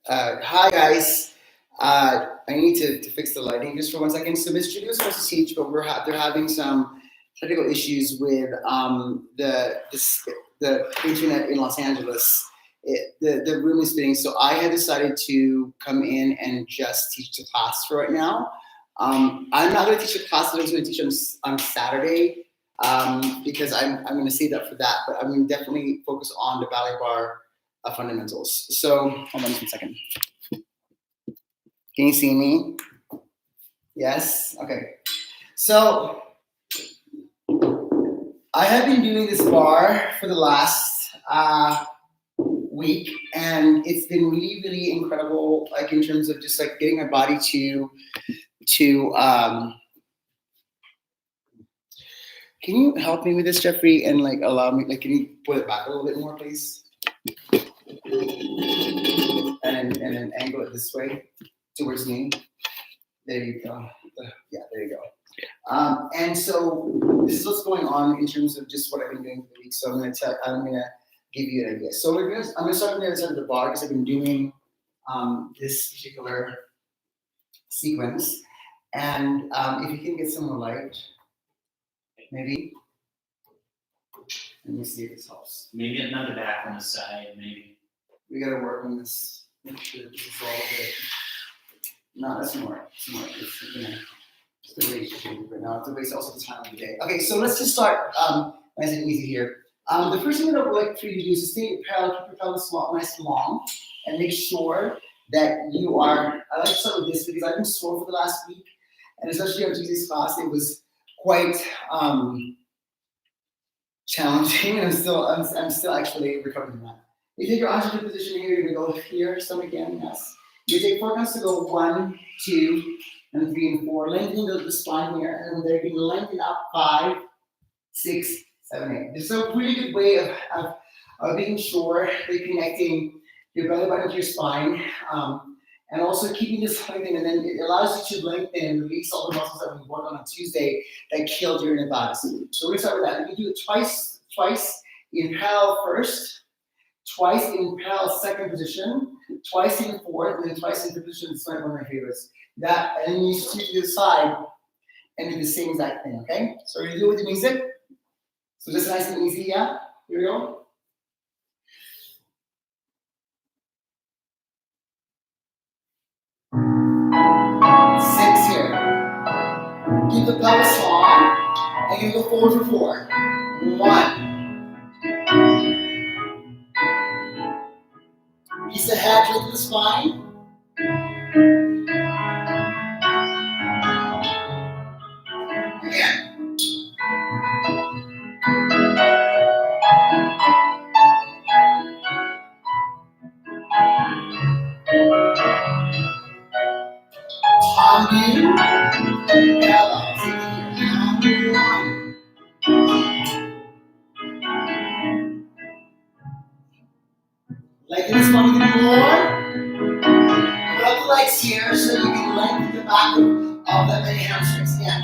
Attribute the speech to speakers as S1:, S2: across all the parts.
S1: Hi guys. I need to fix the lighting just for 1 second. So Miss Judy was supposed to teach, but they're having some technical issues with the internet in Los Angeles. The room is fitting, so I had decided to come in and just teach the class for right now. I'm not going to teach the class that I was going to teach on Saturday because I'm going to save that for that. But I'm going to definitely focus on the ballet bar fundamentals. So hold on just 1 second. Can you see me? Yes? Okay. So I have been doing this bar for the last week, and it's been really, really incredible, like in terms of just like getting my body to can you help me with this, Jeffrey, and like allow me, like, can you pull it back a little bit more, please? And then angle it this way towards me. There you go. Yeah, there you go. And so this is what's going on in terms of just what I've been doing for the week. So I'm gonna give you an idea. So I'm gonna start on the other side of the bar because I've been doing this particular sequence. And if you can get some more light, maybe. Let me see if this helps.
S2: Maybe another back on the side, maybe.
S1: We gotta work on this. Make sure that this is all good. No, that's more. It's the way but now it's the way it's also the time of the day. Okay, so let's just start nice and easy here. The first thing that I would like for you to do is to stay parallel, keep your pelvis nice and long, and make sure that you are. I like to start with this because I've been sore for the last week, and especially after Tuesday's class, it was quite challenging. I'm still actually recovering from that. You take your arms into position here. You're gonna go here, stomach in, yes. You take 4 counts to go 1, 2, and 3 and 4. Lengthening the spine here, and then you can lengthen up 5, 6, 7, 8. This is a really good way of making sure that you're connecting your belly button to your spine, and also keeping this lengthened. And then it allows you to lengthen and release all the muscles that we worked on Tuesday that killed your inner thighs. So we're gonna start with that. You can do it twice in parallel first. Twice in parallel second position, twice in fourth, and then twice in position. It's like one of my favorites. That, and then you switch to the side and do the same exact thing, okay? So we're gonna do it with the music. So just nice and easy, yeah? Here we go. Six here. Keep the pelvis long, and you go forward for 4. 1. Release the head, look at the spine. Again. Undo. Parallel. Like this one, you can more. Put up the legs here so you can lengthen the back of the hamstrings. Again.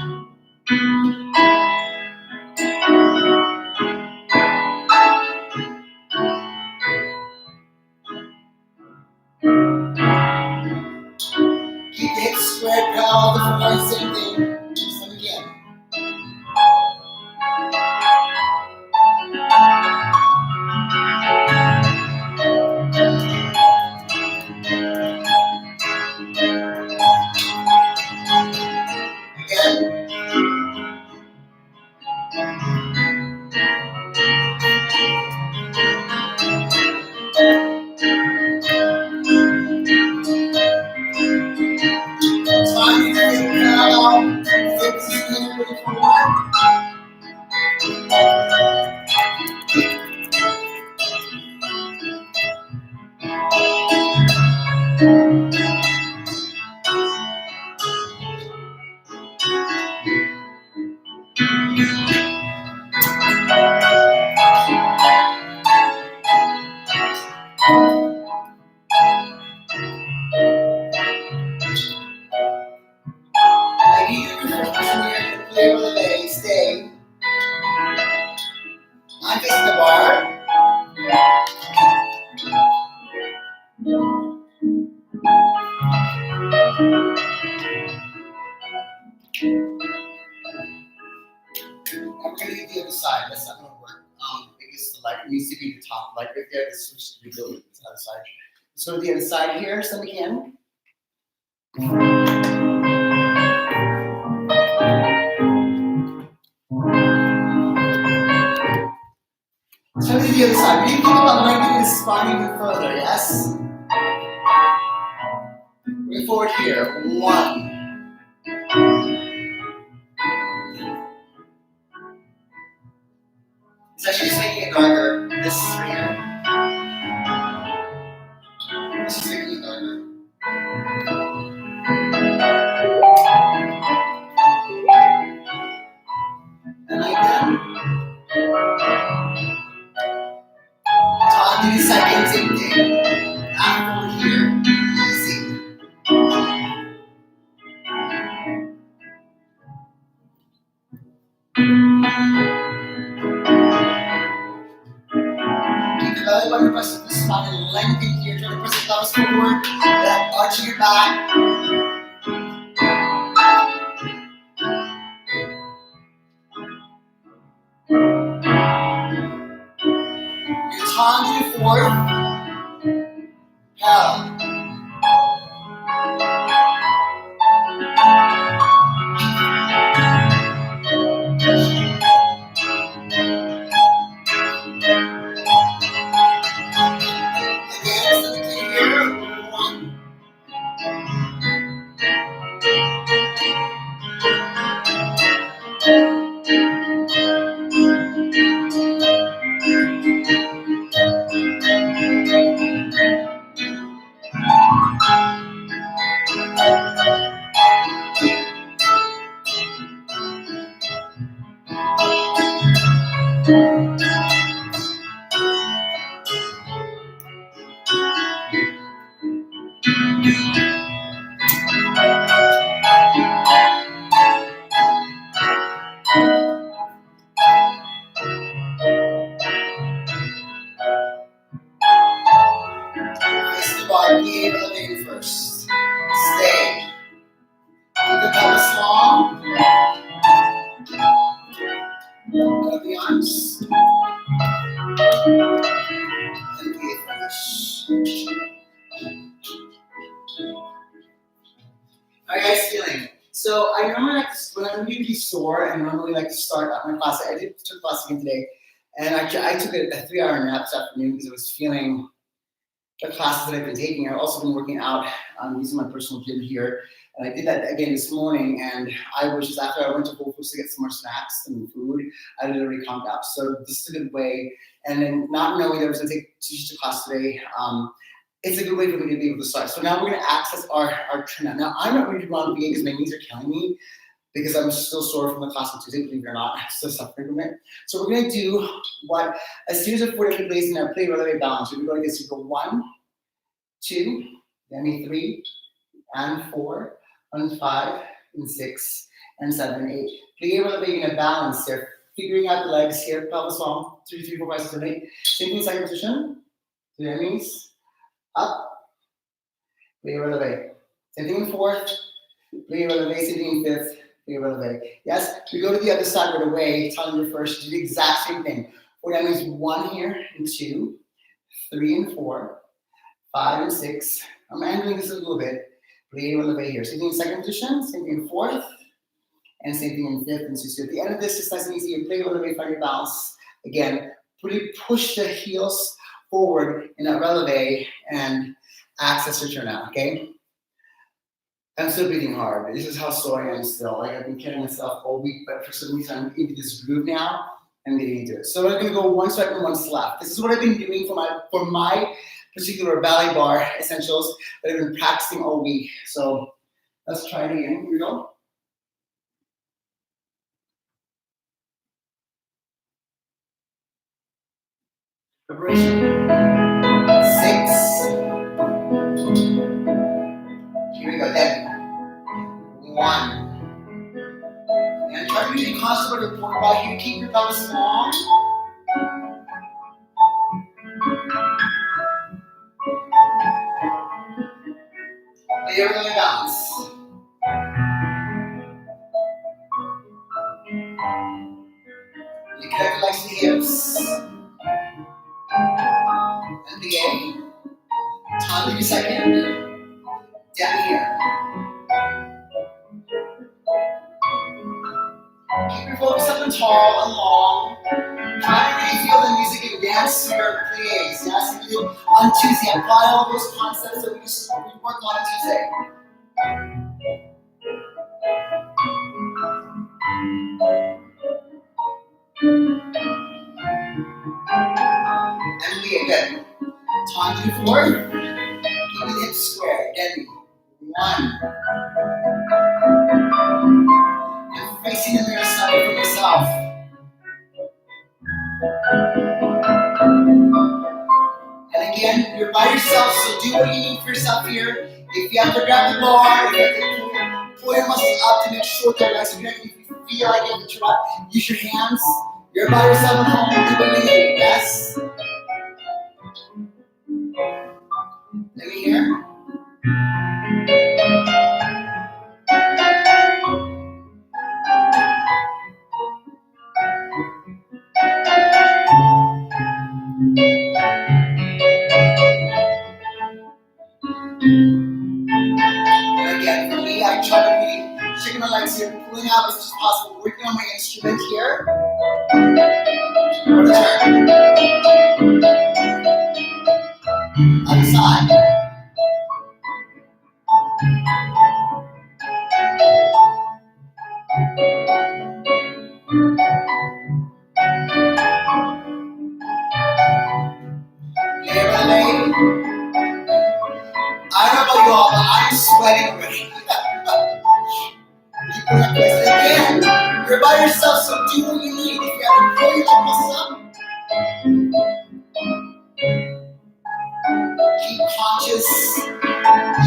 S1: Keep the hips squared, parallel, different legs, same thing. Same again. Again. Time you can parallel, 15, ready for 1. Like you do your first position here, clear with the leg, stay. I'm facing the bar. needs to be the top leg right there. This switch to be the other side. Let's go to the other side here, stomach in. So to the other side. We keep on lengthening the spine even further, yes? Bring forward here. 1. It's actually just making it darker. This right here. This is making it darker. And like that. 20 seconds in there. Back over here. Easy. Keep the belly button pressed to the spine and lengthen here. Try to press the thumbs forward. Then arching your back. Your tongue to the fourth. Held. Again, so here. 1. Place the bar, be able to make first. Stay. Keep the pelvis long. Grab the arms. And be finish. How are you guys feeling? So I normally like to, when I'm usually sore, I normally like to start out my class. I took class again today, and I took a 3-hour nap this afternoon because I was feeling the classes that I've been taking. I've also been working out using my personal gym here. And I did that again this morning, and I was just after I went to Whole Foods to get some more snacks and food, I literally conked out. So this is a good way. And then not knowing that I was going to teach the class today, it's a good way for me to be able to start. So now we're going to access our trainer. Now I'm not ready to run VA because my knees are killing me because I'm still sore from the class on Tuesday, believe it or not. I'm still suffering from it. So we're going to do a series of 4 different plays in our play relevant balance. So we're going to get go 1, 2, then 3, and 4, and 5, and 6, and 7, 8. Play relevant in a balance here. Figuring out the legs here, pelvis long, 2, 3, 4, 5, 6, 7, 8. Same thing, second position. So that means up, play releve. Same thing in fourth, play releve, same thing in fifth, play releve. Yes, we go to the other side right away, telling you first, do the exact same thing. Or that means 1 here, and 2, 3 and 4, 5 and 6. I'm handling this a little bit. Play releve here. Same thing in second position, same thing in fourth, and same thing in fifth and sixth. At the end of this, it's nice and easy. You play releve, find your balance. Again, really push the heels forward in that releve and access your turnout, okay? I'm still breathing hard. This is how sore I am still. Like I've been killing myself all week, but for some reason I'm into this groove now. I'm getting into it. So I'm gonna go 1 step and 1 slap. This is what I've been doing for my particular ballet bar essentials that I've been practicing all week. So let's try it again. Here we go. Preparation. 6. Here we go. Then 1. And try to be constant with your core body here. Keep your pelvis long. There we go, balance. You connect the legs to the hips. I'll give you a second. Down here. Keep your focus up and tall and long. Try to really feel the music and dance to your plies. Yes, if you did on Tuesday, apply all those concepts that we worked on Tuesday. And we again. Time to do forward. Keep the hips square. Again. 1. And facing the mirror side for yourself. And again, you're by yourself, so do what you need for yourself here. If you have to grab the bar, if you have to pull your muscles up to make sure that legs are connected, if you feel like you have to try, use your hands. You're by yourself at home, do what you need. Yes? Let me hear. And again, for me, I try to be shaking my legs here, pulling out as much as possible, working on my instrument here. Return. Other side. Here, Ballet. I don't know about you all, but I'm sweating already. Again, you're by yourself, so do what you need. If you have to pull your muscles up, keep conscious.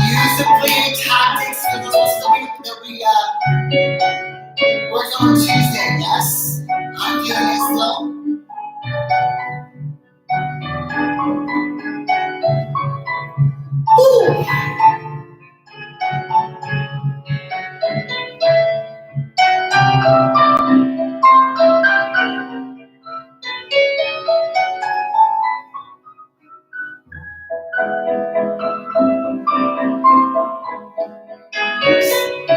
S1: Use the playing tactics for those that we worked on Tuesday. Yes, I'm doing it still. Woo!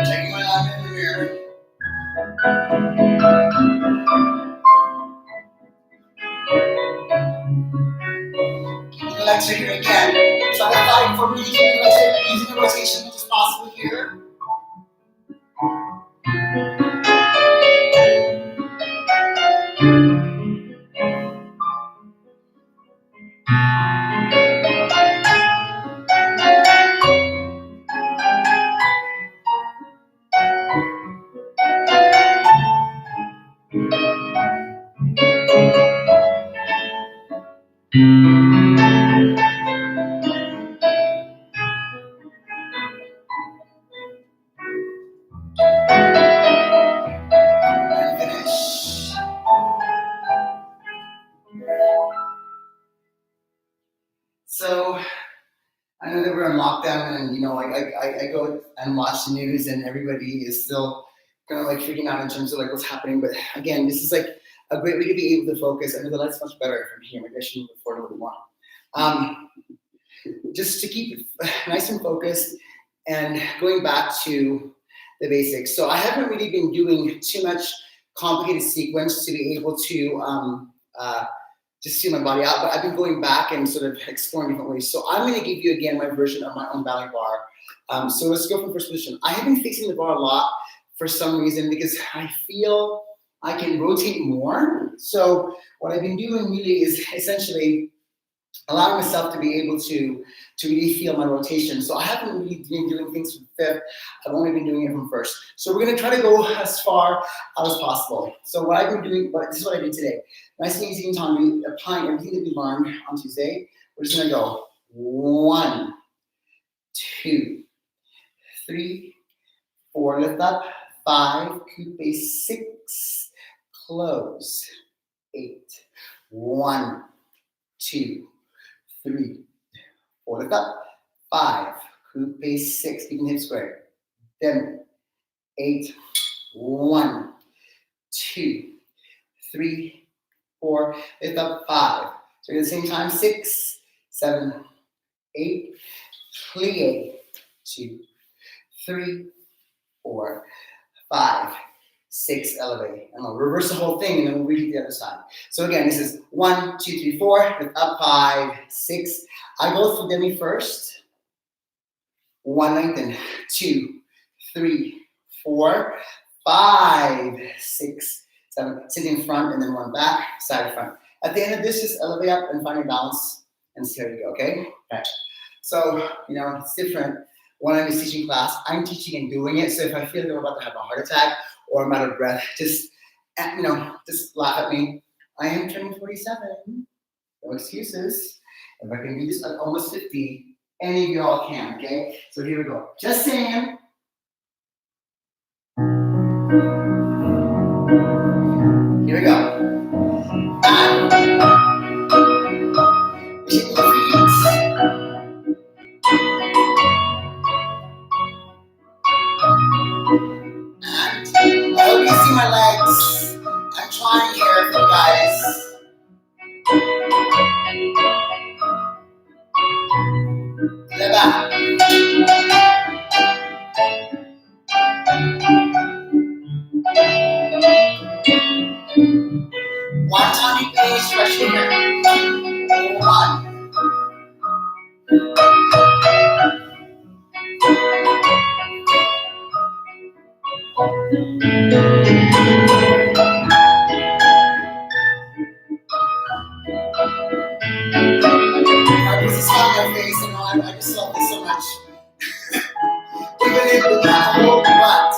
S1: Checking my eye in the mirror. Keep the legs here again. Try to fight for really keeping the legs here, using the rotation as much as possible here. And finish. So I know that we're in lockdown, and I go and watch the news, and everybody is still kind of like freaking out in terms of like what's happening. But again, this is like a great way to be able to focus. I know the light's much better from here. Maybe I should move it forward a little more. Just to keep it nice and focused, and going back to the basics. So I haven't really been doing too much complicated sequence to be able to just feel my body out, but I've been going back and sort of exploring different ways. So I'm going to give you again my version of my own ballet bar. So let's go from first position. I have been facing the bar a lot for some reason because I feel I can rotate more. So what I've been doing really is essentially allowing myself to be able to really feel my rotation. So I haven't really been doing things from fifth. I've only been doing it from first. So we're going to try to go as far as possible. So what I've been doing, this is what I did today. Nice and easy and time, applying everything that we learned on Tuesday. We're just going to go 1, 2, 3, 4, lift up, 5, coupe, 6, close, 8, 1, 2, 3, 4, lift up, 5, coupe, 6, keeping the hips square, 7, 8, 1, 2, 3, 4, lift up, 5. So at the same time, 6, 7, 8, plie, 2, 3, 4, 5, 6, elevate. And we'll reverse the whole thing and then we'll repeat the other side. So again, this is 1, 2, 3, 4, with up 5, 6. I go through demi first. 1, lengthen, 2, 3, 4, 5, 6, 7. Sit in front and then 1 back, side front. At the end of this, just elevate up and find your balance and see how you go, okay? Okay. So, it's different. When I'm in teaching class, I'm teaching and doing it. So if I feel like I'm about to have a heart attack or I'm out of breath, just laugh at me. I am turning 47. No excuses. If I can do this at almost 50, any of y'all can, okay? So here we go. Just saying. Here we go. And shake the feet. And I hope you see my legs. I'm trying here for you guys. To the back. One tiny base stretch here. 1. I put a smile on my face, I just love this so much. Even if we got a whole butt.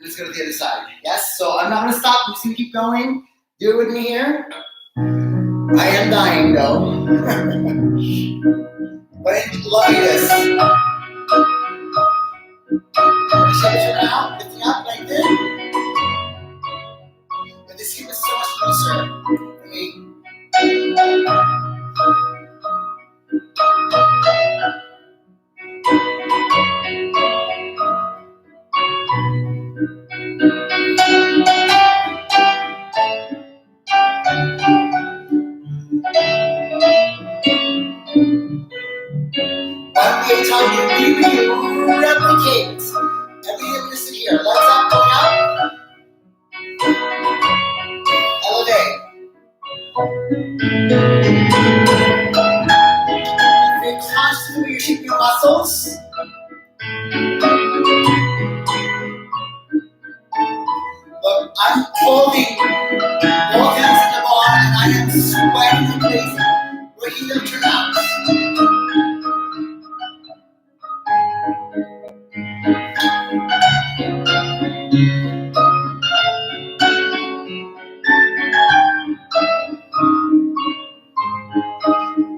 S1: Let's go to the other side. Yes, so I'm not gonna stop, I'm just gonna keep going. Do it with me here. I am dying though. But I love this. Shake it out, lifting up like this. But this hip is so much closer for me. One day time you replicate. Everything listen here. Legs up, going up. Elevate. Very conscious of you're shaping your muscles. Look, I'm holding both hands at the bar and I am sweating like crazy. Working them turnouts.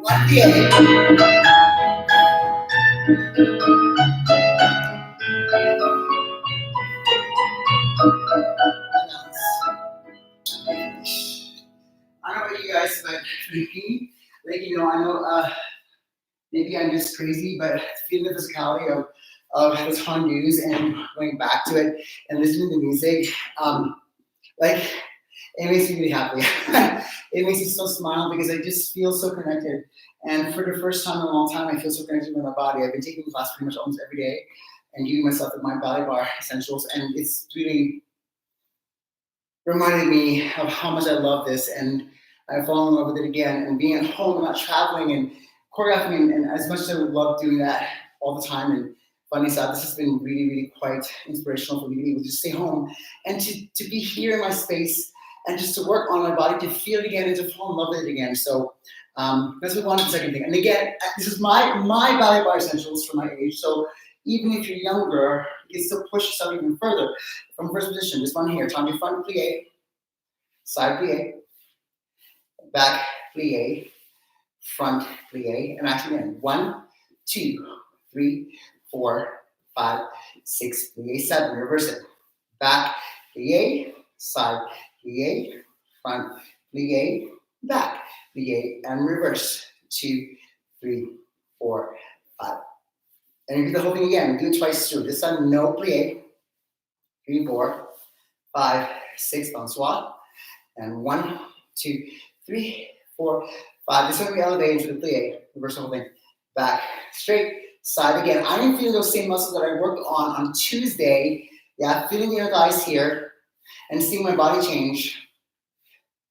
S1: One day. I don't know about you guys, but for me, I know maybe I'm just crazy, but feeling the physicality of the tendus and going back to it and listening to the music, it makes me really happy. It makes me so smile because I just feel so connected. And for the first time in a long time, I feel so connected with my body. I've been taking class pretty much almost every day and giving myself my Ballet Barre essentials, and it's really reminded me of how much I love this, and I've fallen in love with it again. And being at home and not traveling and choreographing, and as much as I would love doing that all the time, and funny side, this has been really, really quite inspirational for me to be able to stay home and to be here in my space and just to work on my body, to feel it again and to fall in love with it again. So that's what I wanted the second thing. And again, this is my Ballet Barre essentials for my age. So even if you're younger, you can still push yourself even further. From first position, this one here, time to front plie, side plie, back plie, front plie, and actually again, 1, 2, 3, 4, 5, 6, plie, 7. Reverse it. Back, plie, side, plie, front, plie, back, plie, and reverse. 2, 3, 4, 5. And repeat the whole thing again. Do it twice through. This time, no plie. 3, 4, 5, 6. Don't swap. And 1, 2, 3, 4, 5. This one we elevate into the plie. Reverse the whole thing. Back, straight, side again. I'm feeling those same muscles that I worked on Tuesday. Yeah, feeling the inner thighs here and seeing my body change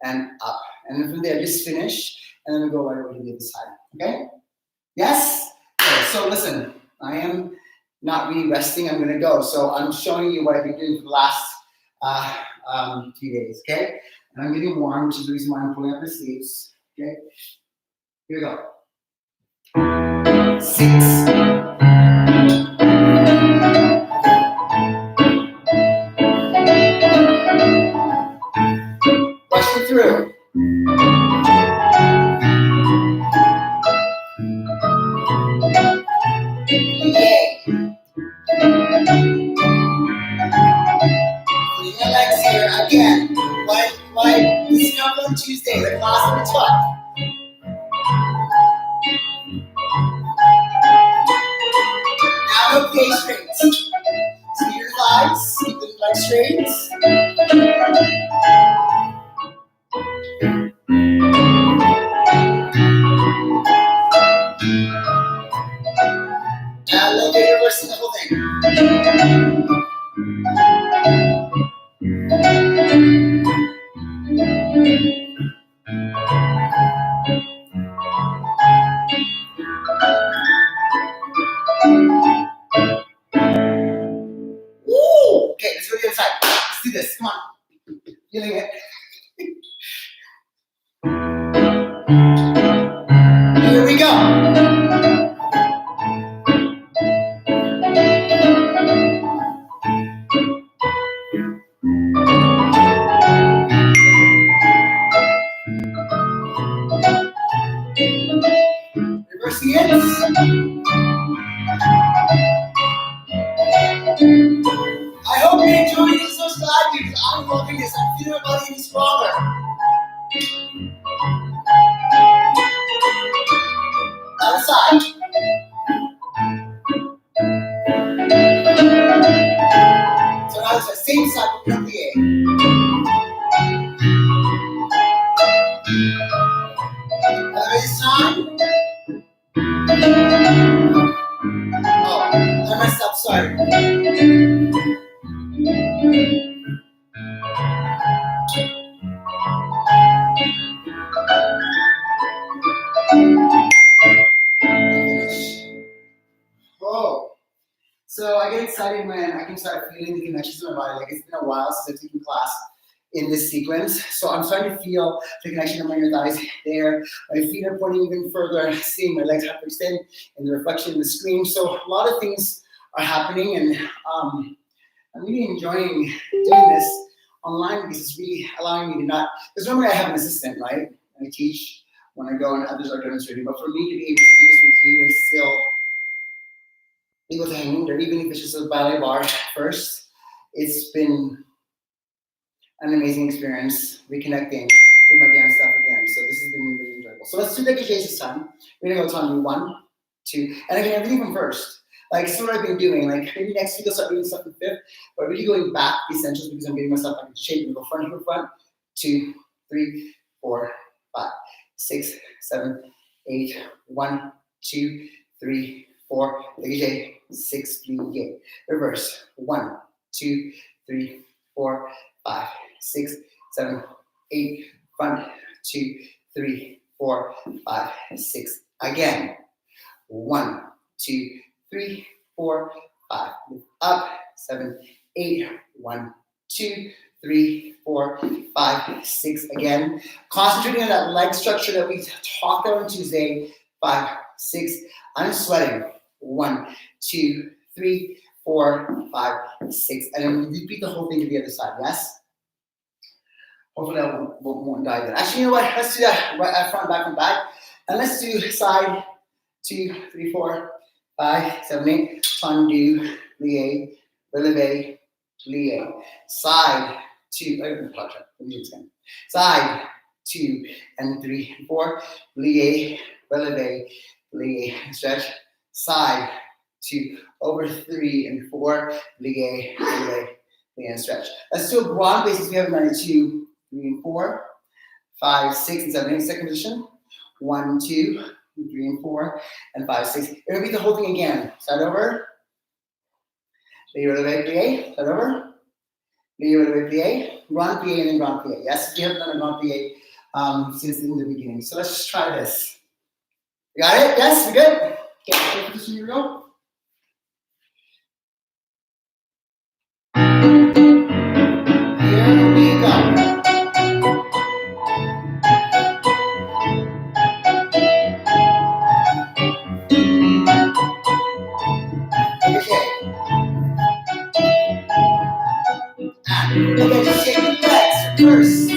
S1: and up. And then from there, just finish. And then we go right over to the other side. Okay? Yes? Okay, so listen, I am not really resting. I'm going to go. So I'm showing you what I've been doing for the last few days. Okay? And I'm getting warm, which is the reason why I'm pulling up the sleeves. Okay? Here we go. 6. Rush it through. Yay. Putting my legs here again. Like this is not on Tuesday, the class we taught. Now no plie straight. See your thighs, keep the legs straight. Elevate, reversing the whole thing. Woo! Okay, let's go to the other side. Let's do this. Come on. Feeling it. Here we go. Reversing it. I hope you're enjoying this social activities. I'm loving this. I'm feeling my body getting stronger. Other side. So now it's the same side but no plie. This time. Oh, I messed up. Sorry. Oh. So I get excited when I can start feeling the connections in my body. Like it's been a while since I've taken class in this sequence. So I'm starting to feel the connection of my inner thighs there. My feet are pointing even further. I'm seeing my legs hyperextend in the reflection of the screen. So a lot of things are happening, and I'm really enjoying doing this online because it's really allowing me to not, because normally I have an assistant, right? I teach when I go and others are demonstrating, but for me to be able to do this with you and still able to hang in there, even if it's just a ballet bar first, it's been an amazing experience reconnecting with my dance stuff again. So this has been really enjoyable. So let's do the dégagés this time. We're gonna go to 1, 2, and again, everything from first. Like, this is what I've been doing. Like, maybe next week I'll start doing stuff in fifth, but really going back to the essentials because I'm getting myself back into shape. We go front, heel, front, 2, 3, 4, 5, 6, 7, 8, 1, 2, 3, 4, dégagé, 6, plie, reverse, 1, 2, 3, 4, 5, 6, 7, 8, front, 2, 3, 4, 5, 6, again, 1, 2, 3, 4, 5, up, 7, 8, 1, 2, 3, 4, 5, 6, again. Concentrating on that leg structure that we talked about on Tuesday, 5, 6, I'm sweating, 1, 2, 3, 4, 5, 6, and then repeat the whole thing to the other side, yes? Hopefully I won't die there. Actually, you know what, let's do that right front, back, and back, and let's do side, 2, 3, 4, 5, 7, 8. Tendu, plie, releve, plie. Side, 2. Side, 2 and 3 and 4. Plie, releve, plie. Stretch. Side, 2 over 3 and 4. Plie, releve, plie, and stretch. Let's do a broad basis. We haven't done it. 2, 3, and 4. 5, 6, and 7, 8. Second position. 1, 2, 3, and 4, and 5, 6. You're gonna repeat the whole thing again. Start over. Plie, releve, plie. Start over. Plie, releve, plie. Grand plie and then grand plie. Yes, we haven't done a grand plie since in the beginning. So let's just try this. You got it? Yes, we good? Okay, first position, here we go. Here we go. Okay, just shake the legs first.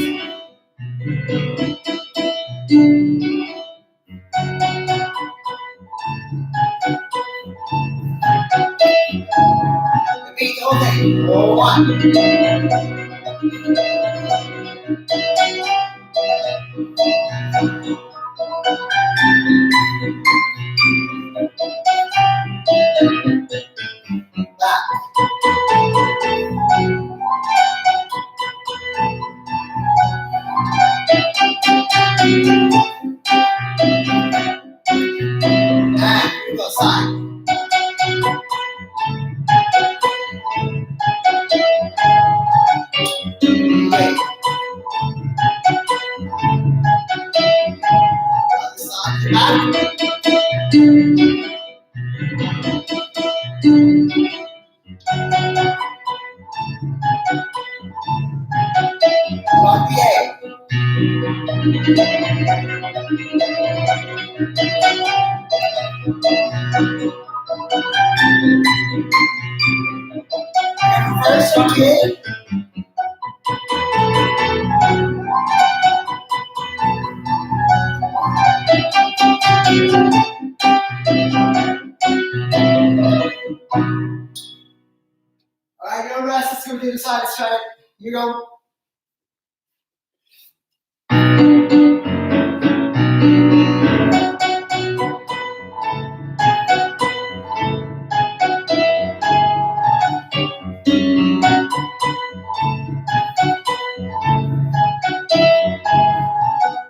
S1: Repeat the whole thing. 1. Back. And here we go, side. Wait. Other side, back. One PA. And first, one PA. Alright, no rest. Let's go to the other side. Let's try it. Here you go.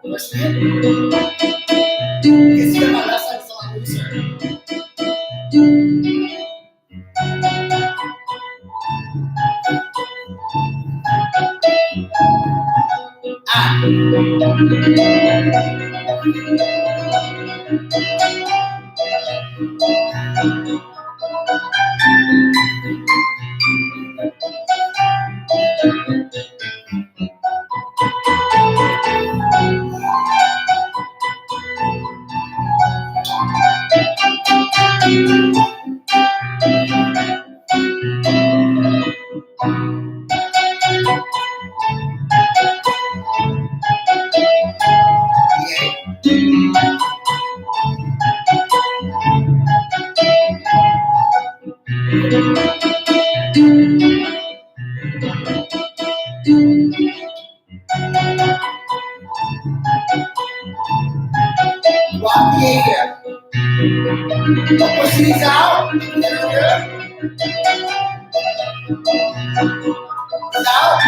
S1: Push it. You can see that my left side is a lot looser. One PA here. Don't push these out. Out.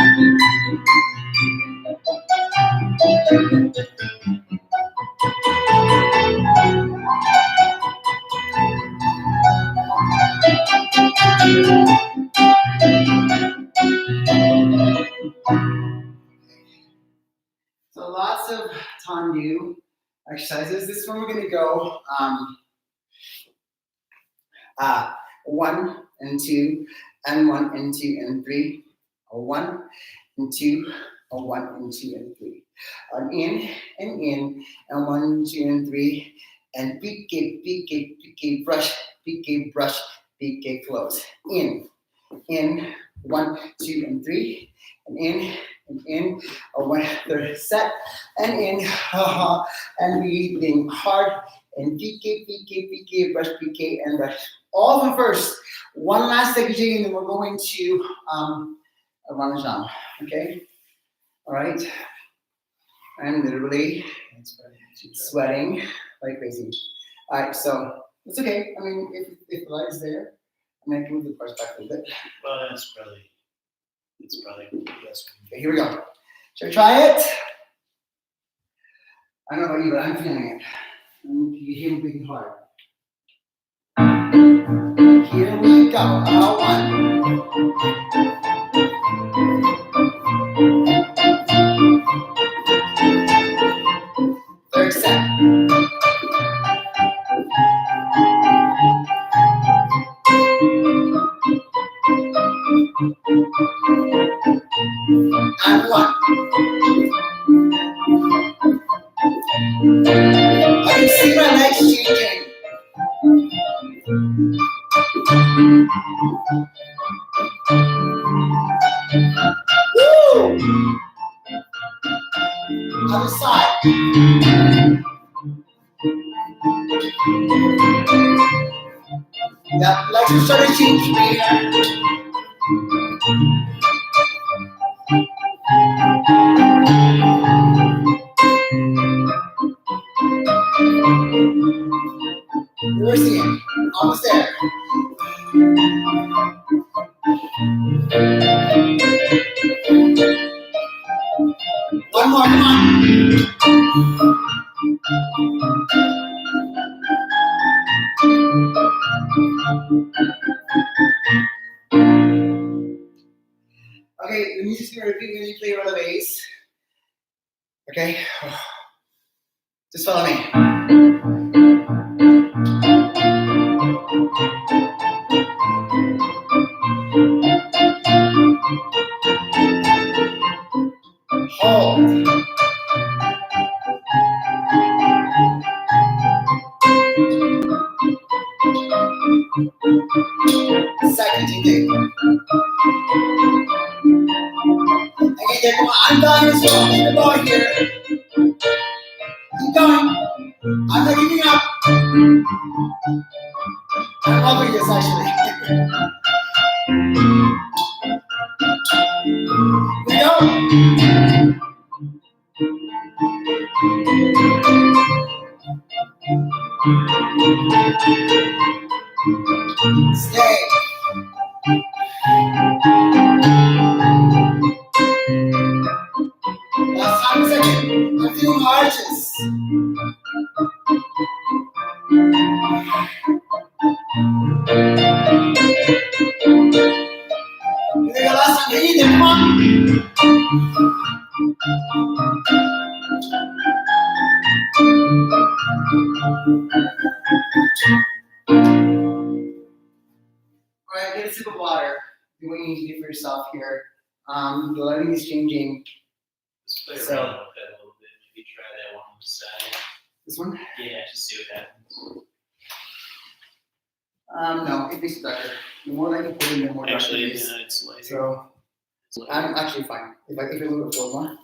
S1: So lots of tendu exercises. This one we're going to go 1 and 2 and 1 and 2 and 3. 1 and 2, 1 and 2 and 3. In and 1, 2 and 3. And pique, brush, pique, close. In, 1, 2 and 3. And in, 1 third set. And in, and breathing hard and PK, brush PK, and brush. All of them first. One last dégagé, and then we're going to a run jump. Okay? All right? I'm literally sweating like crazy. All right, so it's okay. I mean, if the light is there, I mean, I can move the bars back a little bit.
S2: Well, it's probably yes.
S1: Okay, here we go. Should I try it? I don't know about you, but I'm feeling it. You hear me breathing hard. Here we go. 1. Third set. And 1. I can see my legs changing. Woo! Other side. Yeah, legs are starting to change me. Reversing it. Almost there. One more, come on. Okay, the music's gonna repeat when you play on the bass. Okay? Just follow me. Hold. Second take. Okay, come on. I'm dying as well. Keep the bar here. Keep going. I'm not giving up. I'm loving this actually. Here we go. Stay. Last time, second. I'm feeling my arches. Here we go, last time. Hang in there, come on. All right, get a sip of water. Do what you need to do for yourself here. The lighting is changing.
S2: Just play
S1: So-
S2: around with that a little bit. Maybe try that one on the side.
S1: This one?
S2: Yeah, just see what happens.
S1: No, it makes it darker. The more light you put in, the more dark
S2: Actually,
S1: it is.
S2: it's lighter.
S1: So
S2: It's lighter.
S1: I'm actually fine. If I move it forward more.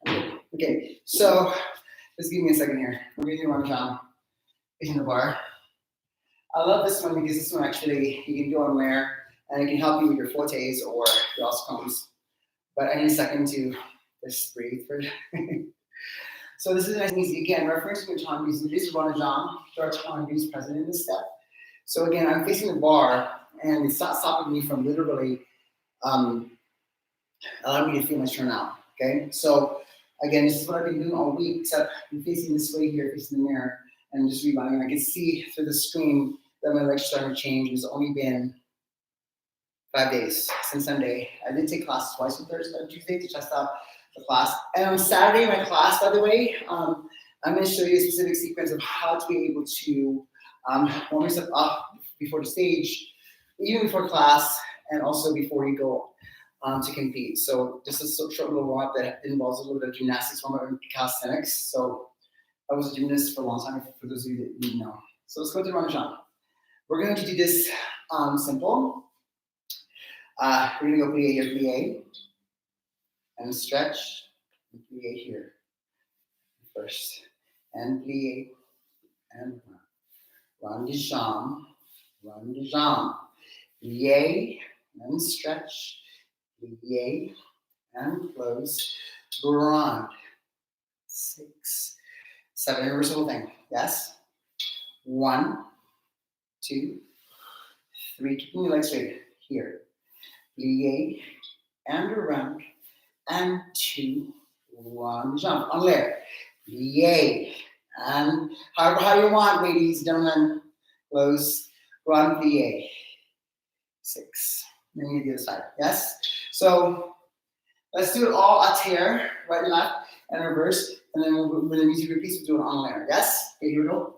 S2: Okay.
S1: Okay, so just give me a second here. We're going to do one jump in the bar. I love this one because this one actually you can do on there and it can help you with your fortes or your oscombs. But I need a second to just breathe for it. So this is nice and easy. Again, referencing the time using this one jump, George Conway is present in this step. So again, I'm facing the bar and it's not stopping me from literally allowing me to feel my turnout. Okay, so again, this is what I've been doing all week, except I'm facing this way here, facing the mirror, and I'm just rebounding. I can see through the screen that my legs are starting to change. It's only been 5 days since Sunday. I did take classes twice on Thursday and Tuesday to test out the class. And on Saturday, my class, by the way, I'm going to show you a specific sequence of how to be able to warm yourself up before the stage, even before class, and also before you go to compete. So this is a short little warm-up that involves a little bit of gymnastics, warm-up and calisthenics. So I was a gymnast for a long time, for those of you that didn't know. So let's go to run jump. We're going to do this simple. We're going to go plie here, plie, and stretch, and plie here first, and plie, and run. Rond de jambe, rond de jambe. Plie and stretch, plie and close, grand. 6, 7, reversible thing. Yes? 1, 2, 3, keeping your legs straight. Here. Plie and around. And 2, 1, jump. On there. Plie. And however how you want, ladies and gentlemen. Close. Grand plie. 6. Then you do the other side. Yes? So let's do it all a tear, right and left, and reverse. And then when the music repeats, we'll do it on layer. Yes? Okay, here we go.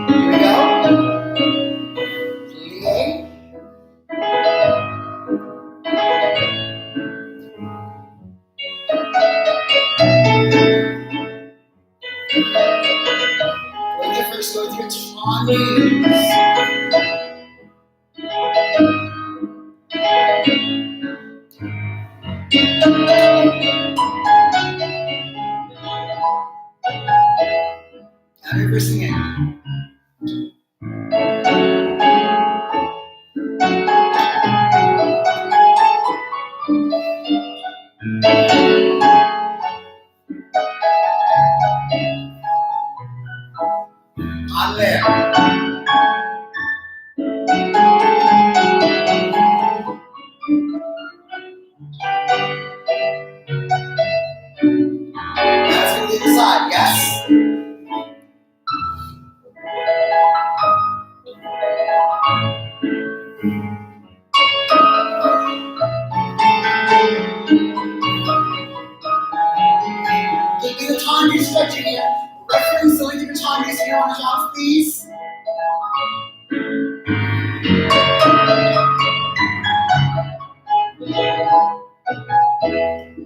S1: Here we go. Plie. Go to first, go to your tongues. And reversing it. On there. That's going to the other side. Yes? Give me the time you're stretching here. Reference the length of your time here on the jumps, please.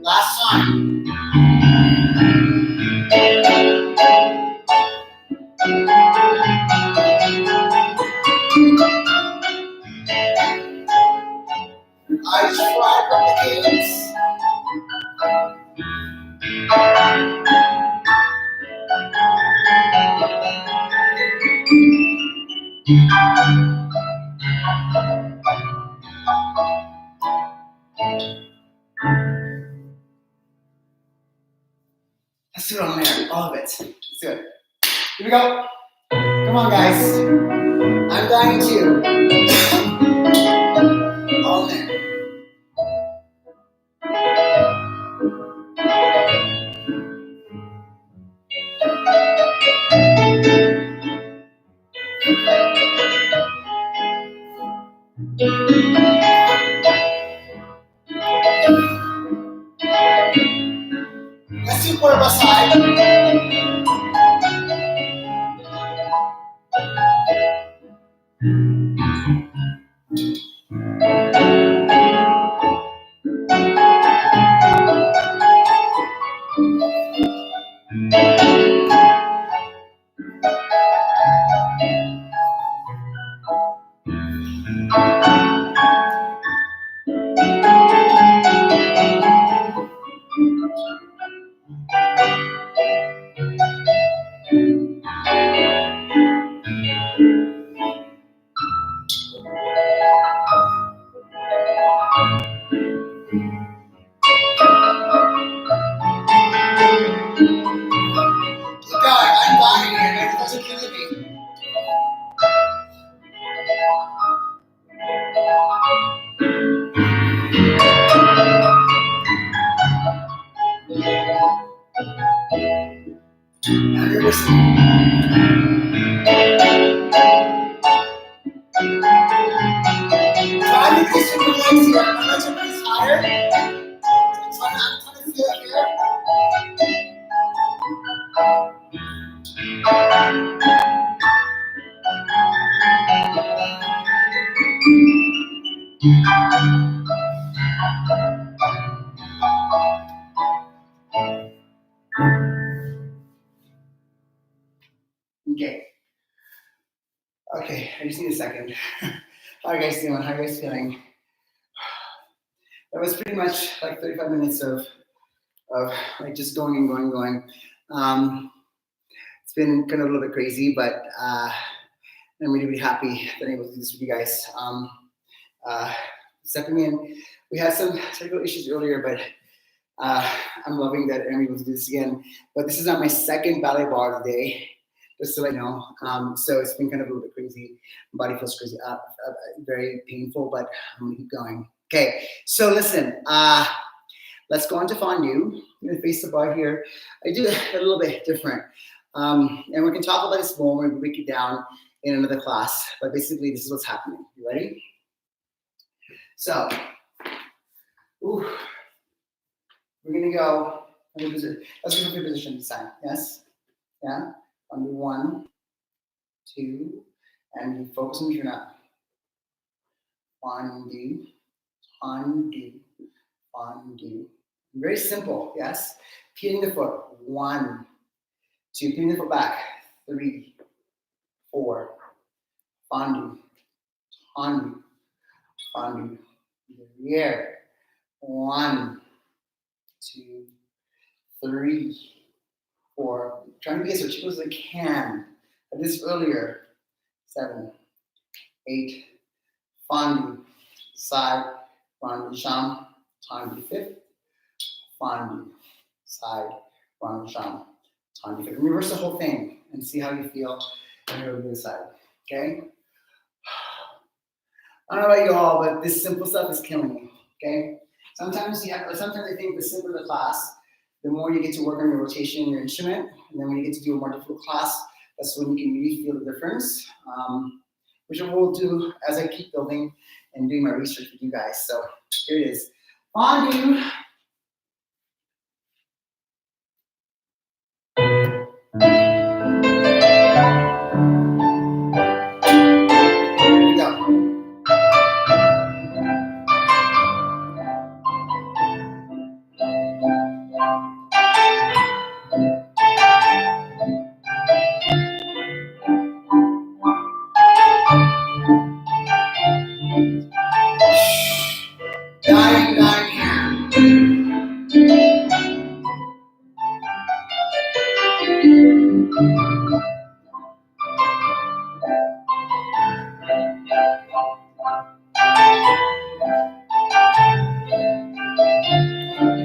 S1: Last time. I try to replicate. Let's do it on there. All of it. Let's do it. Here we go. Come on, guys. I'm dying too. All in. Let's do quarter by side. Keep going. I'm dying here. You guys are killing me. Now you're listening. Try to kiss your legs here. My legs are pretty tired. I'm trying to feel it here. Okay. Okay, I just need a second. How are you guys doing? How are you guys feeling? that was pretty much like 35 minutes of like just going and going and going. It's been kind of a little bit crazy, but I'm really, really happy that I'm able to do this with you guys. Stepping in, we had some technical issues earlier, but I'm loving that I'm able to do this again. But this is not my second ballet bar of the day, just so I know. So it's been kind of a little bit crazy. My body feels crazy, very painful, but I'm gonna keep going. Okay, so listen, let's go on to fondue. I'm gonna face the bar here. I do it a little bit different. And we can talk about this more when we break it down in another class. But basically, this is what's happening. You ready? So, we're gonna go. Let's go to position this time. Yes? Yeah? On the 1, 2, and you focus on the turn up. Fondue, fondue, fondue. Very simple, yes? Peeling the foot. 1, 2, peeling the foot back. 3, 4. Fondue, fondue, fondue. Here. 1, 2, 3, 4. Trying to be as cheap as I can. I did this earlier. 7, 8. Fondue. Side. Fondue sham. Fondue fifth. Fondue. Side. Fondue sham. Fondue fifth. Reverse the whole thing and see how you feel when you're on the other side. Okay? I don't know about you all, but this simple stuff is killing me. Okay? Sometimes I think the simpler the class, the more you get to work on your rotation in your instrument, and then when you get to do a more difficult class, that's when you can really feel the difference, which I will do as I keep building and doing my research with you guys. So here it is. Fondue. Here we go. Dying, dying hand.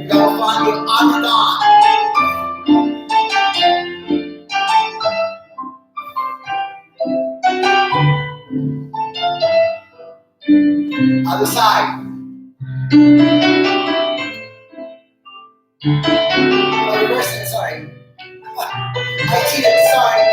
S1: Go fondue on the dawn. Other side. Oh, reversing, sorry. I cheated, sorry.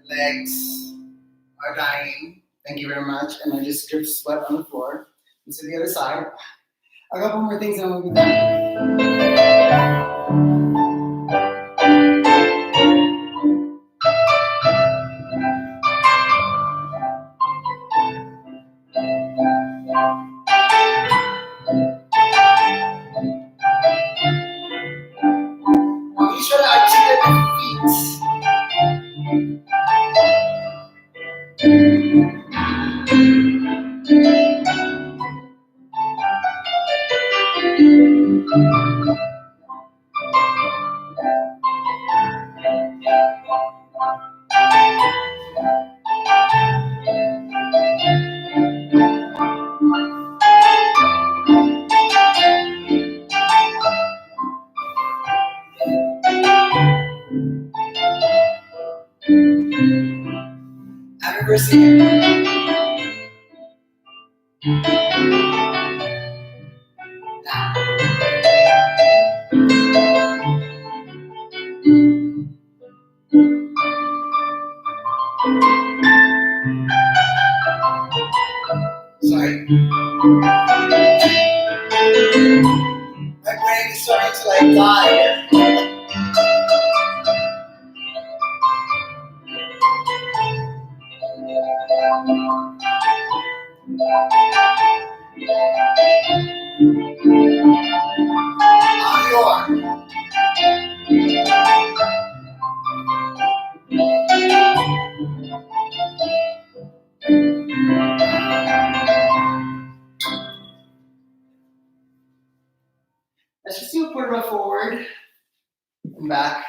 S1: Legs are dying. Thank you very much. And I just dripped sweat on the floor. And to the other side. I got one more thing, and we'll be done. Now be sure to articulate my feet. I'm reversing it. Now. back.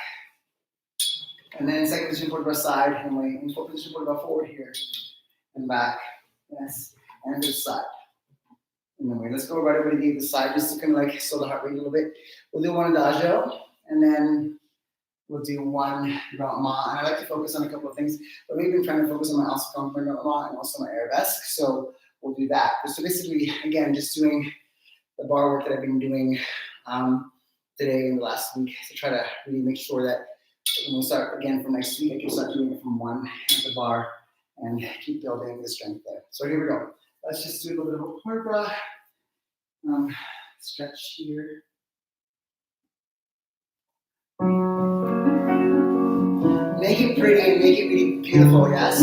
S1: And then second position, port bar side, and away. In fourth position, port bar forward here, and back. Yes, and to the side. And then wait, let's go right over to the side, just to kind of like slow the heart rate a little bit. We'll do one adagio, and then we'll do one ma. And I like to focus on a couple of things, but we've been trying to focus on my also ma and also my arabesque. So we'll do that. So basically, again, just doing the bar work that I've been doing today and the last week to try to really make sure that when we start again from next week, I can start doing it from one at the bar and keep building the strength there. So here we go. Let's just do a little bit of a cobra. Stretch here. Make it pretty and make it really beautiful, yes?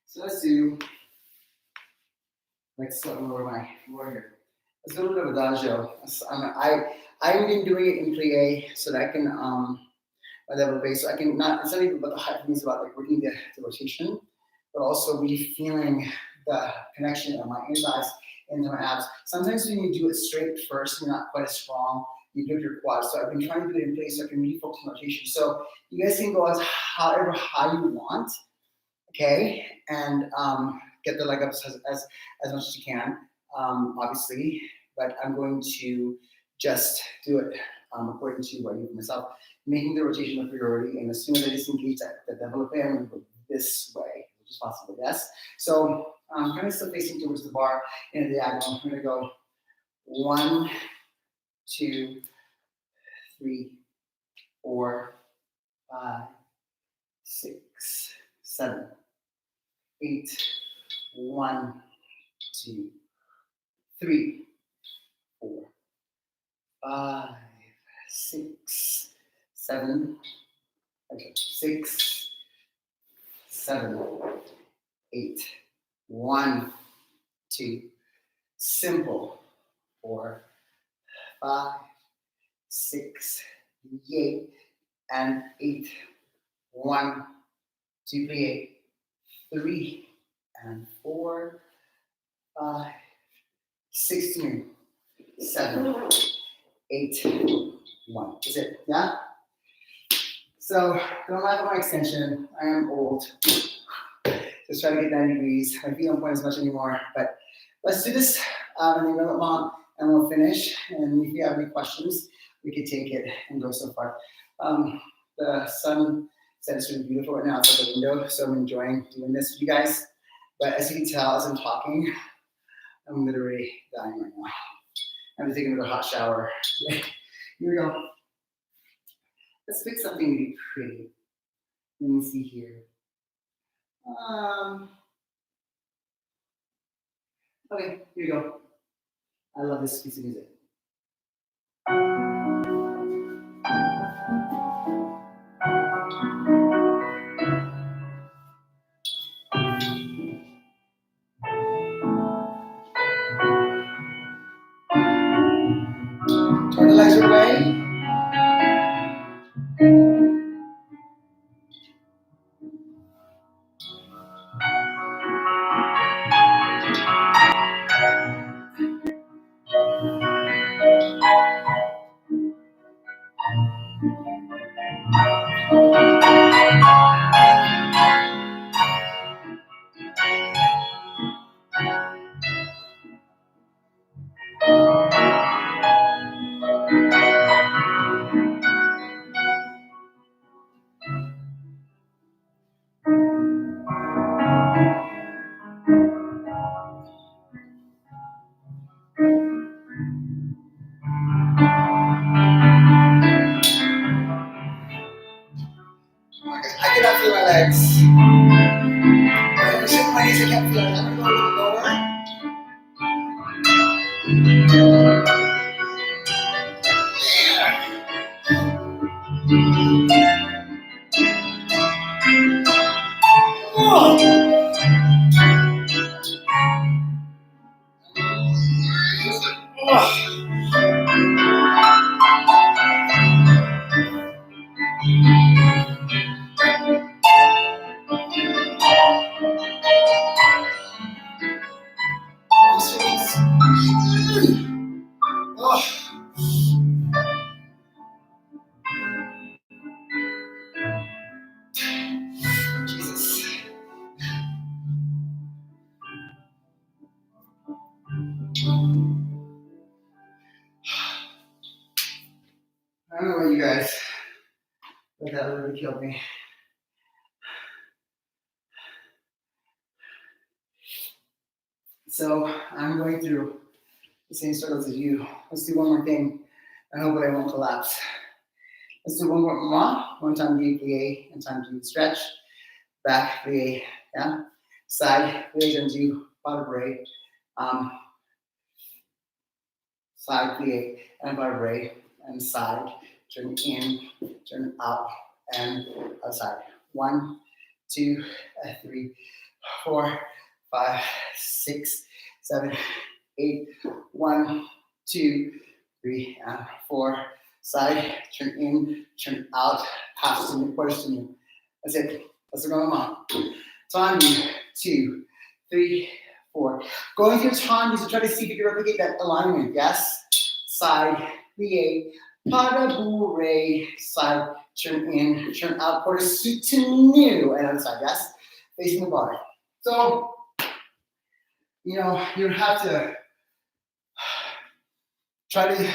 S1: So let's do, let's lower my floor here. Let's do a little bit of adagio. I've been doing it in plie so that I can my level base. So I can not, it's not even about the height for me, it's about like working the rotation, but also really feeling the connection of my insides into my abs. Sometimes when you do it straight first, you're not quite as strong. You do your quads. So I've been trying to do it in place so I can really focus on rotation. So you guys can go as however high you want, okay, and get the leg ups as much as you can, obviously. But I'm going to just do it according to what I do for myself, making the rotation a priority. And as soon as I disengage that develop, I'm going to go this way, which is possible, yes? So I'm kind of still facing towards the bar in a diagonal. I'm going to go 1, 2, 3, 4, 5, 6, 7, 8, 1, 2, 3, 4, 5, 6, 7, okay, 6, 7, 8, 1, 2, simple, 4, 5, 6, 8, and 8, 1, 2, 3, 3, and 4, 5, 6, 7, 8, 1. Is it? Yeah? So don't laugh at my extension. I am old. Just try to get 90 degrees. My feet don't point as much anymore. But let's do this and then go mom and we'll finish. And if you have any questions, we could take it and go so far. The sun is really beautiful right now outside the window, so I'm enjoying doing this with you guys. But as you can tell, as I'm talking, I'm literally dying right now. I'm taking another hot shower. Here we go. Let's pick something really pretty. Let me see here. Okay, here you go. I love this piece of music. Turn the legs your way. I cannot feel my legs. I'm shaking my knees, I can't feel it. I'm gonna go a little lower. Jesus. I don't know about you guys, but that literally killed me. So I'm going through the same struggles as you. Let's do one more thing. I hope that I won't collapse. Let's do one more. One time do plie, and time do stretch. Back plie, yeah. Side plie, and do Barre. Side plie and Barre, and side. Turn in, turn up, and outside. 1, 2, 3, 4, 5, 6, 7, 8. 1, 2, 3, and 4. Side, turn in, turn out, half to quarter to. That's it. Let's go on. Time, 2, 3, 4. Going through time to try to see if you can replicate that alignment. Yes. Side, plie, pas de bourrée. Side, turn in, turn out, quarter soutenu, and outside. Yes. Facing the bar. So, you have to try to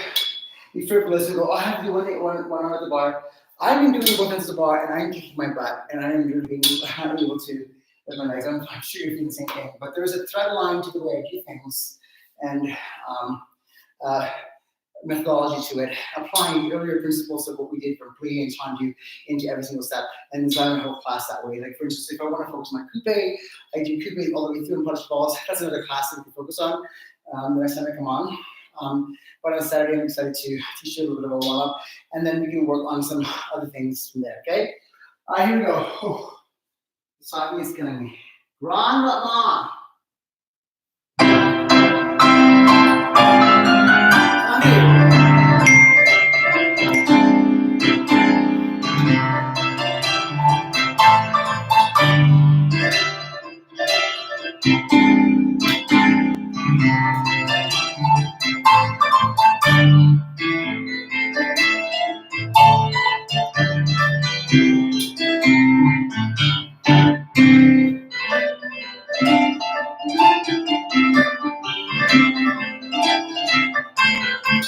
S1: be frivolous and go, oh, I have to do one hour at the bar. I've been doing both ends of the bar, and I'm kicking my butt, and I'm really able to with my legs. I'm sure you're doing the same thing, but there's a thread line to the way I do things, and methodology to it, applying the earlier principles of what we did from plie and tendu into every single step, and design a whole class that way. Like for instance, if I want to focus on my coupe, I do coupe all the way through and punch balls. That's another class that we can focus on the next time I come on. But on Saturday, I'm excited to teach you a little bit of a warm-up, and then we can work on some other things from there, okay? All right, here we go. Oh, the side is killing me. Grand battement.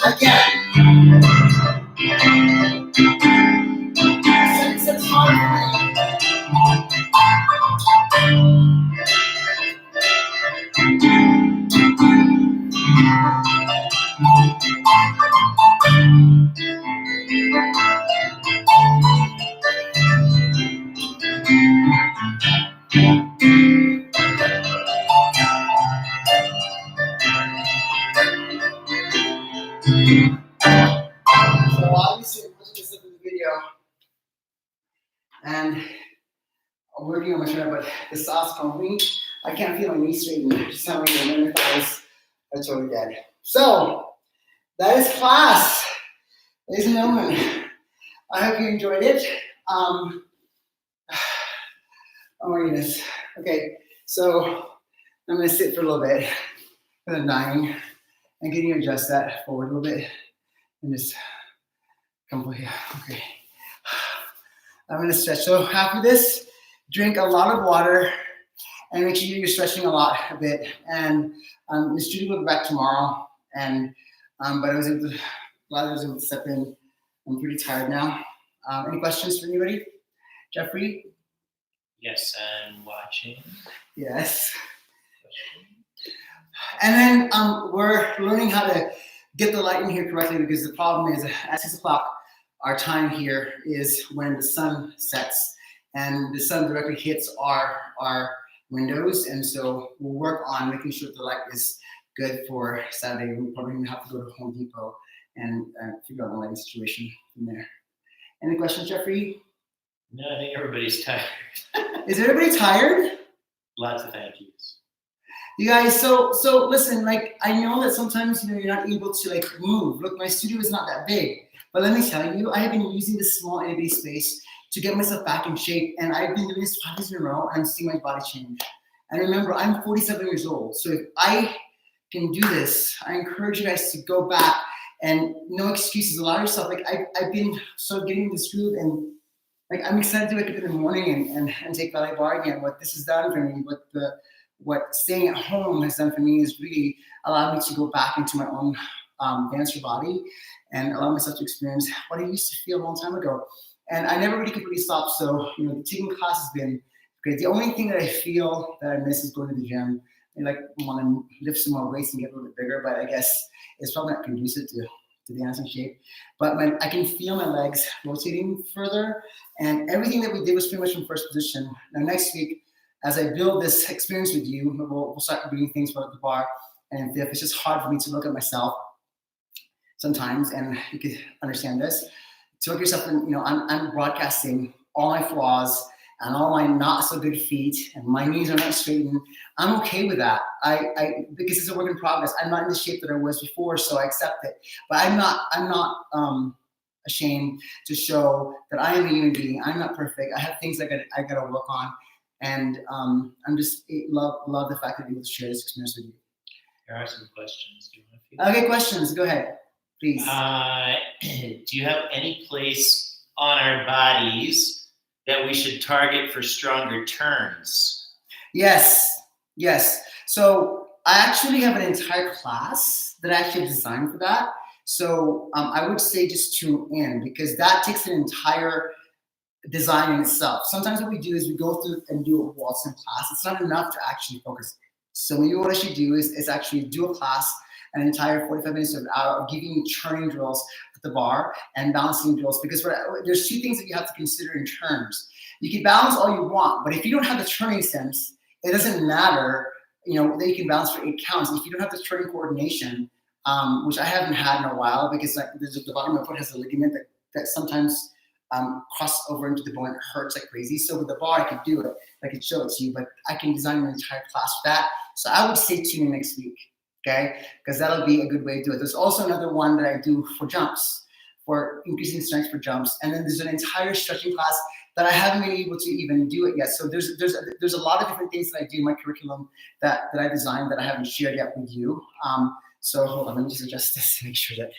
S1: Again. And I'm working on my shoulder, but the sauce company, I can't feel my knees straighten. Just telling me, and then my thighs are totally dead. So that is class, ladies and gentlemen. I hope you enjoyed it. Oh my goodness. Okay, so I'm gonna sit for a little bit, and I'm dying, and can you adjust that forward a little bit, and just come over here. Okay. I'm gonna stretch. So after this, drink a lot of water and make sure you're stretching a bit. And Miss Judy will be back tomorrow. And but I was glad I was able to step in. I'm pretty tired now. Any questions for anybody? Jeffrey?
S2: Yes, I'm watching.
S1: Yes. And then we're learning how to get the light in here correctly, because the problem is at 6 o'clock, our time here is when the sun sets, and the sun directly hits our windows. And so we'll work on making sure the light is good for Saturday. We're probably gonna have to go to Home Depot and figure out the lighting situation from there. Any questions, Jeffrey?
S2: No, I think everybody's tired.
S1: Is everybody tired?
S2: Lots of thank yous.
S1: You guys, so listen, like, I know that sometimes, you're not able to like move. Look, my studio is not that big, but let me tell you, I have been using this small intimate space to get myself back in shape, and I've been doing this 5 days in a row, and I'm seeing my body change. And remember, I'm 47 years old, so if I can do this, I encourage you guys to go back, and no excuses. Allow yourself. Like, I've been so getting this groove, and like, I'm excited to wake up in the morning and take Ballet Barre again. What this has done for me, what staying at home has done for me, is really allowed me to go back into my own dancer body and allow myself to experience what I used to feel a long time ago. And I never really completely stopped. So, taking class has been great. The only thing that I feel that I miss is going to the gym. I want to lift some more weights and get a little bit bigger, but I guess it's probably not conducive to dancing shape. But I can feel my legs rotating further, and everything that we did was pretty much from first position. Now next week, as I build this experience with you, we'll start doing things for the bar. And if it's just hard for me to look at myself sometimes, and you could understand this, to look at yourself, and I'm broadcasting all my flaws and all my not so good feet, and my knees are not straightened. I'm okay with that. I because it's a work in progress. I'm not in the shape that I was before, so I accept it. But I'm not ashamed to show that I am a human being. I'm not perfect. I have things I gotta work on, and I'm just love the fact that I'm able to share this experience with you.
S2: There are some questions. Do you want to
S1: Okay, questions. Go ahead, please.
S2: Do you have any place on our bodies that we should target for stronger turns?
S1: Yes. So I actually have an entire class that I actually designed for that. So I would say just tune in, because that takes an entire design in itself. Sometimes what we do is we go through and do a waltz in class. It's not enough to actually focus. So maybe what I should do is actually do a class, an entire 45 minutes to an hour of giving you turning drills at the bar and balancing drills, because there's 2 things that you have to consider in turns. You can balance all you want, but if you don't have the turning sense, it doesn't matter, that you can balance for 8 counts. If you don't have the turning coordination, which I haven't had in a while, because the bottom of my foot has a ligament that sometimes cross over into the bone. It hurts like crazy. So with the bar, I could do it. I could show it to you, but I can design an entire class for that. So I would stay tuned next week, okay? Because that'll be a good way to do it. There's also another one that I do for jumps, for increasing strength for jumps. And then there's an entire stretching class that I haven't been able to even do it yet. So there's a lot of different things that I do in my curriculum that I designed that I haven't shared yet with you. So hold on, let me just adjust this to make sure that.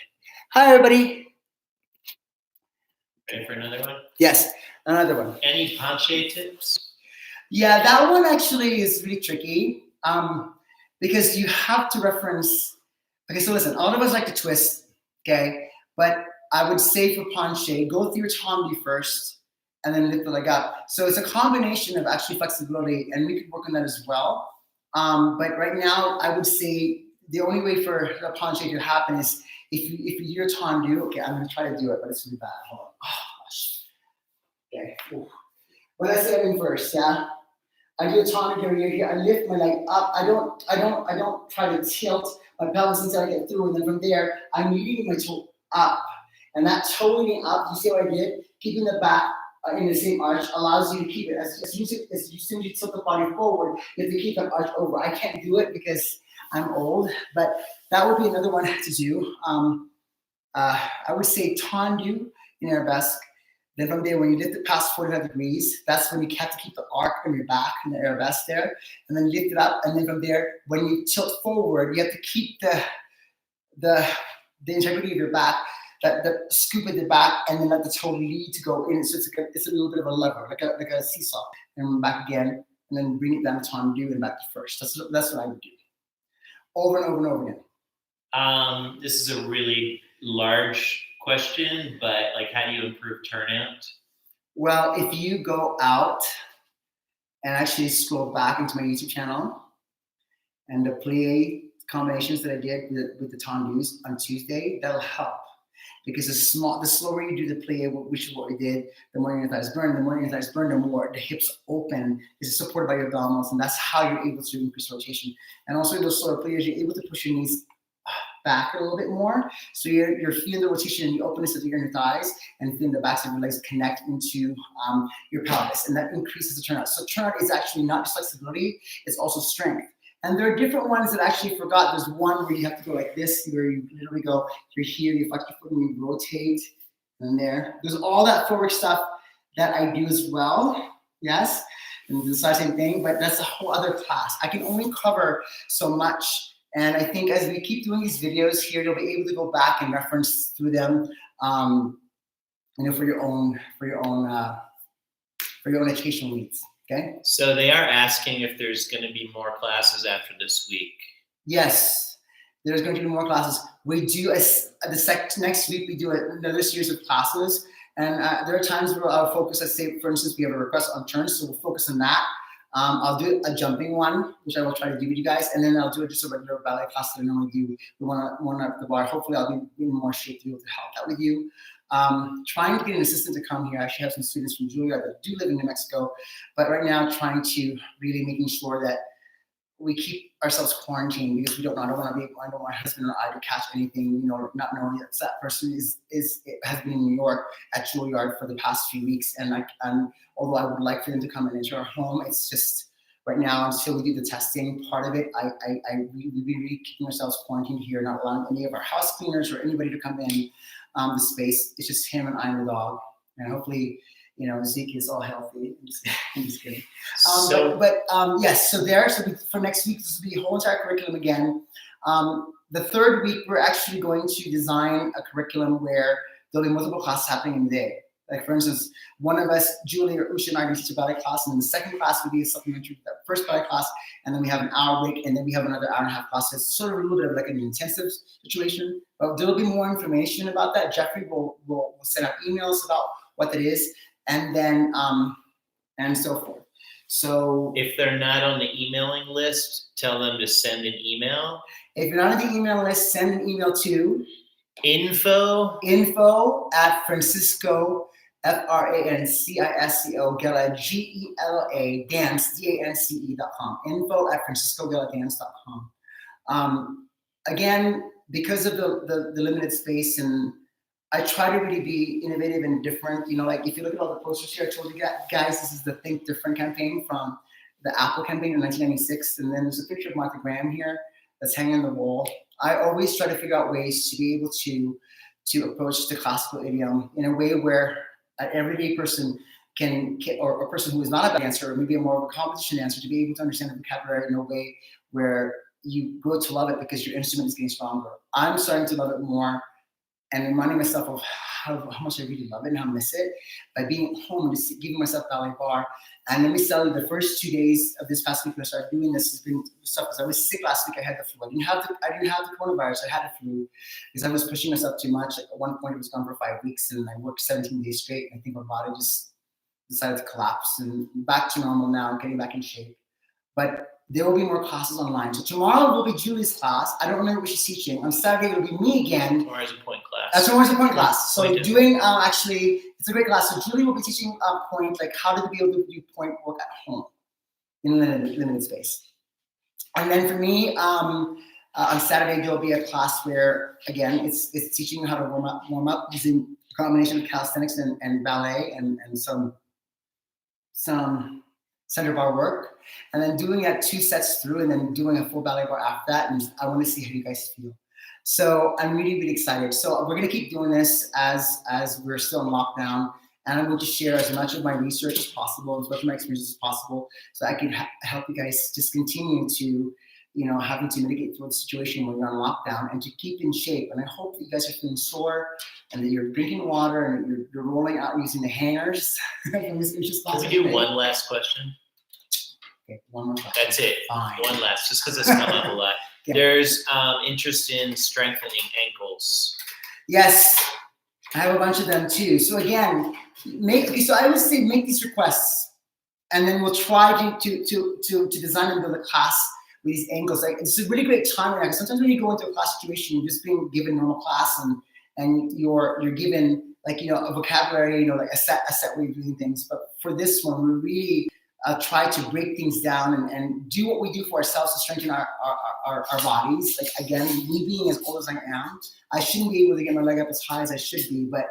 S1: Hi, everybody.
S2: Ready for another one?
S1: Yes, another one.
S2: Any penché tips?
S1: Yeah, that one actually is really tricky, because you have to reference. Okay, so listen, all of us like to twist, okay? But I would say for penché, go through your tombi first, and then lift the leg up. So it's a combination of actually flexibility, and we could work on that as well. But right now, I would say the only way for the penché to happen is if you do your tendu. Okay, I'm gonna try to do it, but it's really bad. Hold on. Oh gosh. Okay. Ooh. What I say I'm in first, yeah. I do a tendu here. I lift my leg up. I don't try to tilt my pelvis until I get through, and then from there, I'm leading my toe up. And that toe leading up, you see what I did? Keeping the back in the same arch allows you to keep it. As soon as you tilt the body forward, you have to keep that arch over. I can't do it because I'm old, but that would be another one to do. I would say tendu in arabesque. Then from there, when you lift it past 45 degrees, that's when you have to keep the arc on your back in the arabesque there, and then lift it up. And then from there, when you tilt forward, you have to keep the integrity of your back, the scoop at the back, and then let the toe lead to go in. So it's a little bit of a lever, like a seesaw, and back again, and then bring it down to tendu and back to first. That's what I would do, over and over and over again.
S2: This is a really large question, but like, how do you improve turnout?
S1: Well, if you go out and actually scroll back into my YouTube channel and the plie combinations that I did with the tendus on Tuesday, that'll help. Because the slower you do the plie, which is what we did, the more your thighs burn. The more your thighs burn, the more the hips open. This is supported by your abdominals, and that's how you're able to increase rotation. And also in those slower plies, you're able to push your knees back a little bit more. So you're feeling the rotation and the openness of your inner thighs, and feeling the backs of your legs connect into your pelvis, and that increases the turnout. So turnout is actually not just flexibility, it's also strength. And there are different ones that I actually forgot. There's one where you have to go like this, where you literally go, you're here, you flex your foot and you rotate, and there. There's all that forward stuff that I do as well, yes? And the same thing, but that's a whole other class. I can only cover so much. And I think as we keep doing these videos here, you'll be able to go back and reference through them, for your own educational needs. Okay.
S2: So they are asking if there's going to be more classes after this week.
S1: Yes, there's going to be more classes. We do next week. We do another series of classes, and there are times where I'll focus. Let's say, for instance, we have a request on turns, so we'll focus on that. I'll do a jumping one, which I will try to do with you guys, and then I'll do just a regular ballet class that I normally do. We want to up the bar. Hopefully, I'll be in more shape to be able to help that with you. Trying to get an assistant to come here. I actually have some students from Juilliard that do live in New Mexico, but right now trying to really making sure that we keep ourselves quarantined because we don't know. I don't want my husband or I to catch anything, not knowing that person has been in New York at Juilliard for the past few weeks. And although I would like for them to come and enter our home, it's just right now until we do the testing part of it, we really keeping ourselves quarantined here, not allowing any of our house cleaners or anybody to come in the space. It's just him and I and the dog, and hopefully, Zeke is all healthy. I'm just kidding. Yes. So for next week, this will be a whole entire curriculum again. The third week, we're actually going to design a curriculum where there'll be multiple classes happening in the day. Like for instance, one of us, Julie or Usha and I, are going to teach a ballet class, and then the second class will be a supplementary to that first ballet class, and then we have an hour break, and then we have another hour and a half class. So it's sort of a little bit of like an intensive situation, but there'll be more information about that. Jeffrey will send out emails about what that is, and then and so forth. So
S3: if they're not on the emailing list, tell them to send an email.
S1: If you're not on the email list, send an email to
S3: info
S1: at Francisco, FRANCISCO, Gella, GELA, dance, DANCE.com. Info at FranciscoGellaDance.com. Again, because of the limited space, and I try to really be innovative and different. Like if you look at all the posters here, I told you guys, this is the Think Different campaign from the Apple campaign in 1996. And then there's a picture of Martha Graham here that's hanging on the wall. I always try to figure out ways to be able to approach the classical idiom in a way where an everyday person can or a person who is not a dancer, or maybe a more of a competition dancer, to be able to understand the vocabulary in a way where you grow to love it because your instrument is getting stronger. I'm starting to love it more and reminding myself of how much I really love it and how I miss it by being at home and just giving myself ballet bar. And let me tell you, the first 2 days of this past week when I started doing this has been stuff because I was sick last week. I had the flu. I didn't have the coronavirus. I had the flu because I was pushing myself too much. At one point, it was gone for 5 weeks, and I worked 17 days straight. And I think my body just decided to collapse, and back to normal now. I'm getting back in shape. But there will be more classes online. So tomorrow will be Julie's class. I don't remember what she's teaching. On Saturday, it'll be me again.
S3: Tomorrow's a point class.
S1: Tomorrow's a point class. So doing, actually, it's a great class. So Julie will be teaching point, like how to be able to do point work at home in limited space. And then for me, on Saturday, there'll be a class where, again, it's teaching you how to warm up using combination of calisthenics and ballet and some center bar work, and then doing that 2 sets through, and then doing a full ballet bar after that. And I want to see how you guys feel. So I'm really, really excited. So we're gonna keep doing this as we're still in lockdown, and I'm going to share as much of my research as possible, as much of my experience as possible, so I can help you guys just continue to, having to mitigate through the situation when you're on lockdown and to keep in shape. And I hope that you guys are feeling sore and that you're drinking water and you're rolling out using the hangers.
S3: Can we do one last question?
S1: Okay, one more question.
S3: That's it.
S1: Fine.
S3: One last, just because it's come up a lot.
S1: Yeah.
S3: There's interest in strengthening ankles.
S1: Yes, I have a bunch of them too. So again, so I would say make these requests, and then we'll try to design and build a class with these ankles. Like, it's a really great time right now. Sometimes when you go into a class situation, you're just being given normal class, and you're given like a vocabulary, like a set way of doing things. But for this one, we really try to break things down and do what we do for ourselves to strengthen our bodies. Like, again, me being as old as I am, I shouldn't be able to get my leg up as high as I should be, but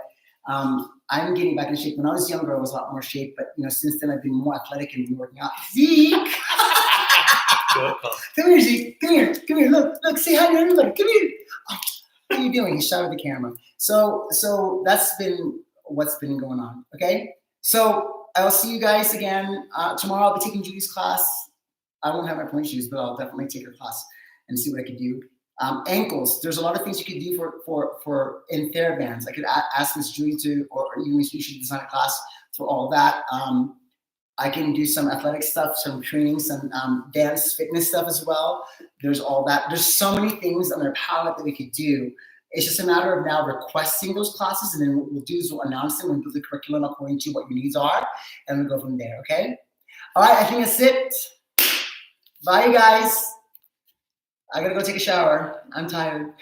S1: I'm getting back in shape. When I was younger, I was a lot more shape, but since then I've been more athletic and been working out. Zeke! Come here, Zeke. Come here. Look, say hi to everybody. Come here. Oh, what are you doing? He shot at the camera. So that's been what's been going on. Okay. So I'll see you guys again tomorrow. I'll be taking Judy's class. I won't have my point shoes, but I'll definitely take her class and see what I can do. Ankles. There's a lot of things you could do for in TheraBands. I could ask Miss Judy or you, Miss Judy, should design a class for all that. I can do some athletic stuff, some training, some dance, fitness stuff as well. There's all that. There's so many things on their palette that we could do. It's just a matter of now requesting those classes, and then what we'll do is we'll announce them and build the curriculum according to what your needs are, and we'll go from there, okay? All right, I think that's it. Bye, you guys. I gotta go take a shower. I'm tired.